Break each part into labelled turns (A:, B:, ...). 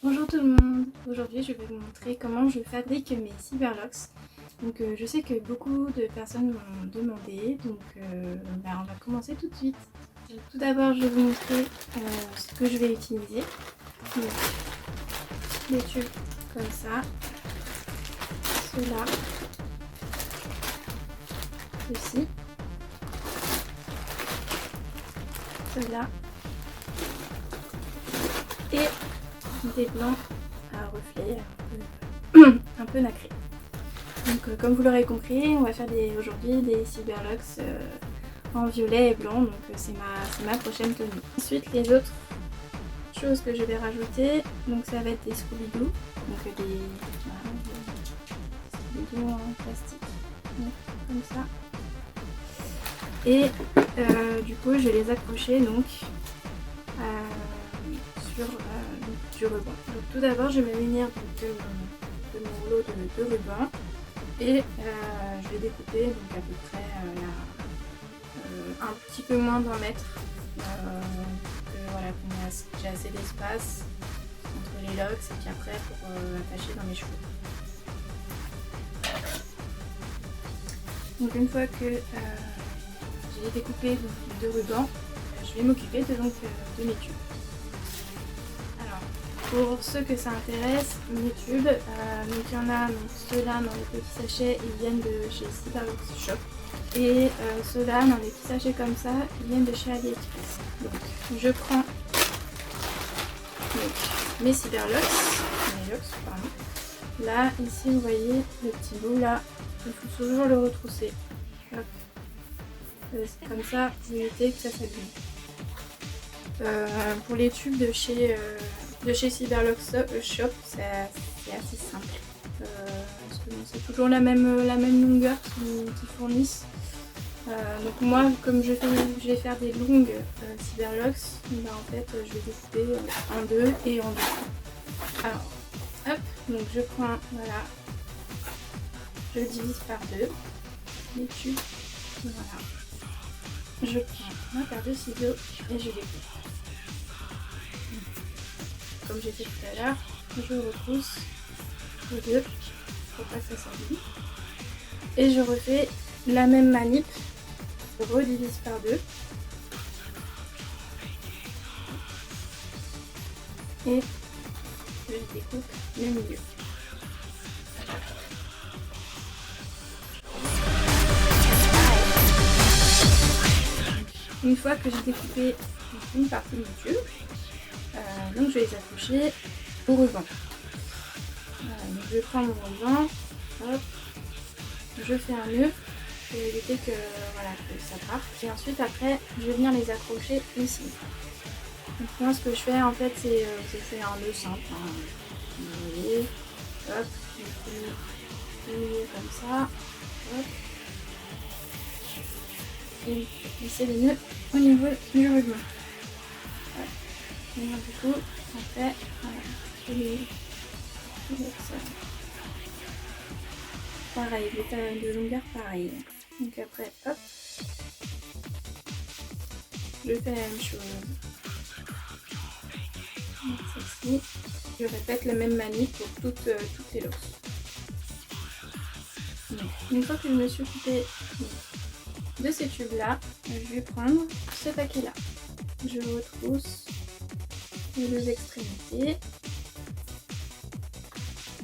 A: Bonjour tout le monde, aujourd'hui je vais vous montrer comment je fabrique mes Cyberlocks. Donc je sais que beaucoup de personnes m'ont demandé, donc on va commencer tout de suite. Tout d'abord je vais vous montrer ce que je vais utiliser. Donc des tubes comme ça, ceux-là, ceux-ci, ceux-là et des blancs à reflet un peu nacrés. Donc comme vous l'aurez compris, on va faire aujourd'hui des Cyberlocks en violet et blanc, donc c'est ma prochaine tenue. Ensuite les autres choses que je vais rajouter, donc ça va être des Scooby-Doo, donc des Scooby-Doo en plastique, donc, comme ça. Et du coup je vais les accrocher donc sur du ruban. Donc tout d'abord je vais munir de mon rouleau de ruban et je vais découper donc à peu près un petit peu moins d'1 mètre voilà, j'ai assez d'espace entre les locks et puis après pour attacher dans mes cheveux. Donc une fois que j'ai découpé donc, de ruban, je vais m'occuper de mes tubes. Alors pour ceux que ça intéresse, mes tubes, donc il y en a ceux-là dans les petits sachets, ils viennent de chez Cyberlocks Shop. Et ceux-là dans les petits sachets comme ça, ils viennent de chez AliExpress. Donc je prends mes Cyberlocks, pardon. Là, ici vous voyez le petit bout là, il faut toujours le retrousser. Hop. Comme ça, vous évitez que ça s'abîme. Pour les tubes de chez Cyberlocks Shop, c'est assez simple. Parce que c'est toujours la même longueur qu'ils fournissent. Donc moi, comme je vais faire des longues Cyberlocks, en fait je vais découper en deux et en deux. Alors, hop, donc je prends, voilà, je divise par deux les tubes, voilà. Je prends ma paire de ciseaux et je découpe. Comme j'ai fait tout à l'heure, je retrousse les deux pour pas que ça s'abîme. Et je refais la même manip, je redivise par deux. Et je découpe le milieu. Une fois que j'ai découpé une partie du tube, donc je vais les accrocher au ruban. Donc je prends mon ruban, hop, je fais un nœud pour éviter que ça parte. Et ensuite après je vais venir les accrocher ici. Donc moi ce que je fais en fait c'est je fais un nœud simple. Vous voyez, hop, je fais comme ça, hop. Et glisser les nœuds au niveau du ruban. Et donc, du coup, on fait pareil, des tailles de longueur pareil. Donc après, hop, je fais la même chose. Donc celle-ci, je répète la même manip pour toutes les locks. Une fois que je me suis occupée de ces tubes là, je vais prendre ce paquet là. Je retrousse les deux extrémités,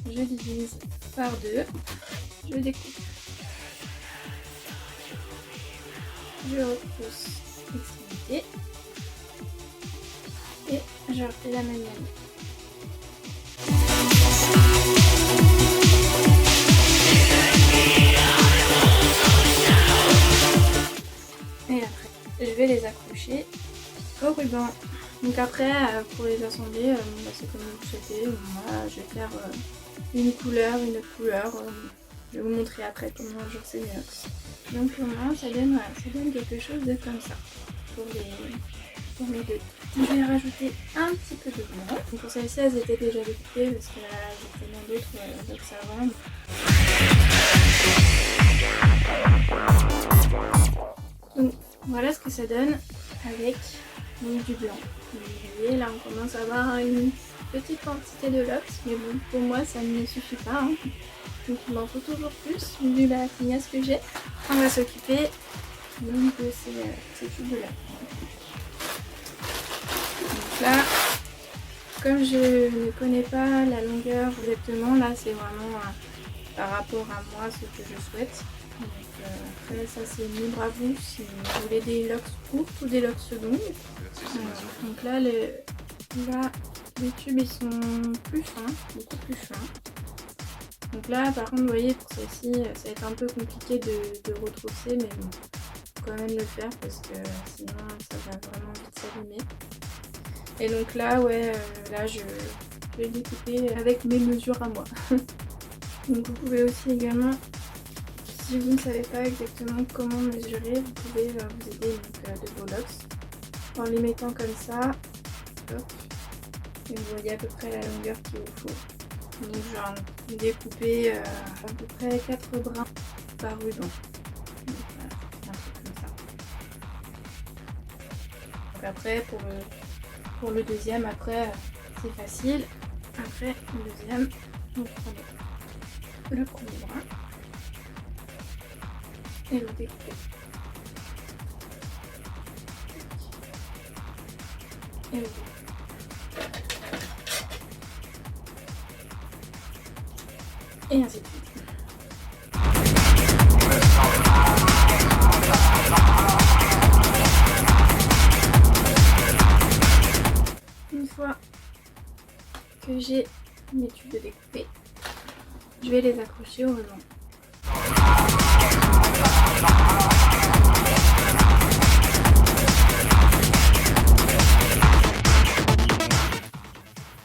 A: je divise par deux, je découpe, je retrousse l'extrémité et je refais la même manip. Et après, je vais les accrocher au ruban. Donc après, pour les assembler, c'est comme vous souhaitez. Moi, je vais faire une couleur, une autre couleur. Je vais vous montrer après comment je fais mes locks. Donc pour moi, ça donne quelque chose de comme ça pour mes deux. Je vais rajouter un petit peu de blanc. Donc pour celles-ci, elles étaient déjà découpées parce que j'ai tellement d'autres locks à vendre. Donc voilà ce que ça donne avec du blanc. Vous voyez, là on commence à avoir une petite quantité de lox, mais bon, pour moi ça ne me suffit pas, hein. Donc il m'en faut toujours plus, vu la pignasse que j'ai. On va s'occuper donc de ces tubes-là. Donc là, comme je ne connais pas la longueur exactement, là c'est vraiment par rapport à moi ce que je souhaite. Donc, après ça c'est libre à vous si vous voulez des locks courtes ou des locks longues. Donc là les tubes ils sont plus fins, beaucoup plus fins. Donc là par contre vous voyez pour celle-ci ça va être un peu compliqué de retrousser, mais bon, faut quand même le faire parce que sinon ça va vraiment vite s'abîmer. Et donc là ouais là je vais découper avec mes mesures à moi. Donc vous pouvez aussi également, si vous ne savez pas exactement comment mesurer, vous pouvez vous aider donc, de vos locks en les mettant comme ça. Hop. Et vous voyez à peu près la longueur qu'il vous faut. Donc genre découper à peu près 4 brins par ruban. Donc voilà, un truc comme ça. Donc après pour le deuxième, après c'est facile. Après le deuxième, vous prenez le premier brin et vous découpez. Et vous découpez. Et ainsi de suite. Une fois que j'ai mes tubes découpés, je vais les accrocher au ruban.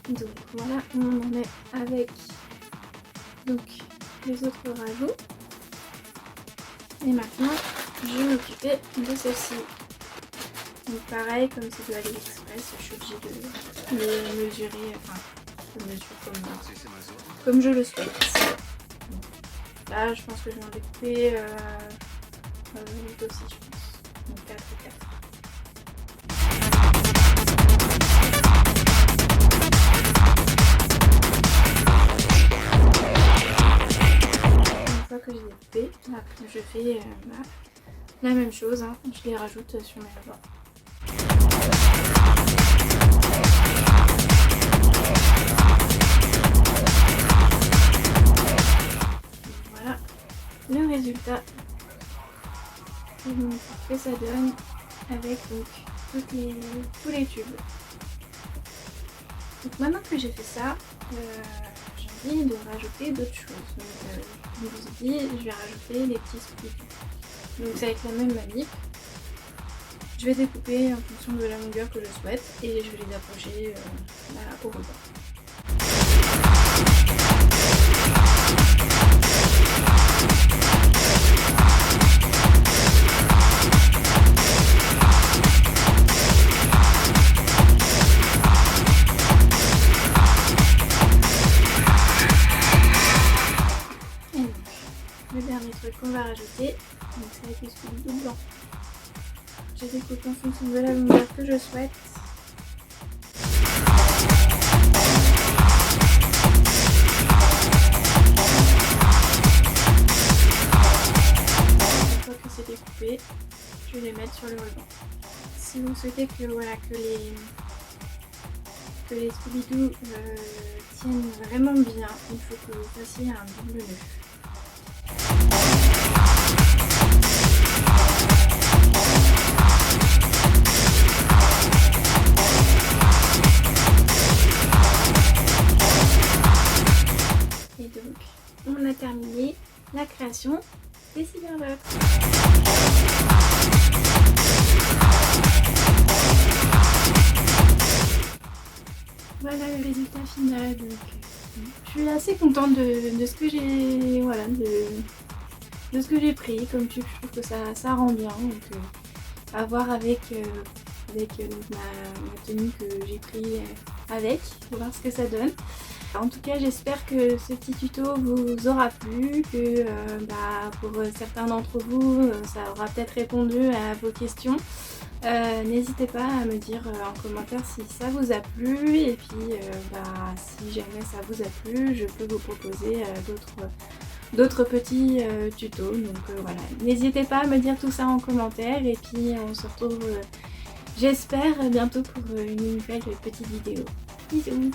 A: Donc voilà, on en est avec donc les autres rajouts. Et maintenant, je vais m'occuper de celle-ci. Donc pareil, comme c'est de AliExpress, je suis obligée de le mesurer, enfin, je mesure comme je le souhaite. Là, je pense que je vais en découper 8 aussi, je pense. Donc 4 et 4. Une fois que j'ai découpé, après je fais la même chose, hein. Je les rajoute sur mes rubans. Voilà le résultat que ça donne avec donc tous les tubes. Donc maintenant que j'ai fait ça, j'ai envie de rajouter d'autres choses. Donc je vous ai dit, je vais rajouter les petits squeaks. Donc c'est avec la même manip. Je vais découper en fonction de la longueur que je souhaite et je vais les approcher au ruban. Le dernier truc qu'on va rajouter, c'est avec le squeak blanc. Je découpe en fonction de la longueur que je souhaite. Une fois que c'est découpé, je vais les mettre sur le ruban. Si vous souhaitez que les Scooby-Doo tiennent vraiment bien, il faut que vous fassiez un double nœud. Et donc, on a terminé la création des cyberlocks. Voilà le résultat final. Donc, je suis assez contente de ce que j'ai, voilà, de ce que j'ai pris comme tube. Je trouve que ça rend bien. Donc, à voir avec donc ma tenue que j'ai pris avec, pour voir ce que ça donne. En tout cas, j'espère que ce petit tuto vous aura plu, que pour certains d'entre vous, ça aura peut-être répondu à vos questions. N'hésitez pas à me dire en commentaire si ça vous a plu et puis si jamais ça vous a plu, je peux vous proposer d'autres petits tutos. Donc voilà, n'hésitez pas à me dire tout ça en commentaire et puis on se retrouve j'espère bientôt pour une nouvelle petite vidéo. Bisous!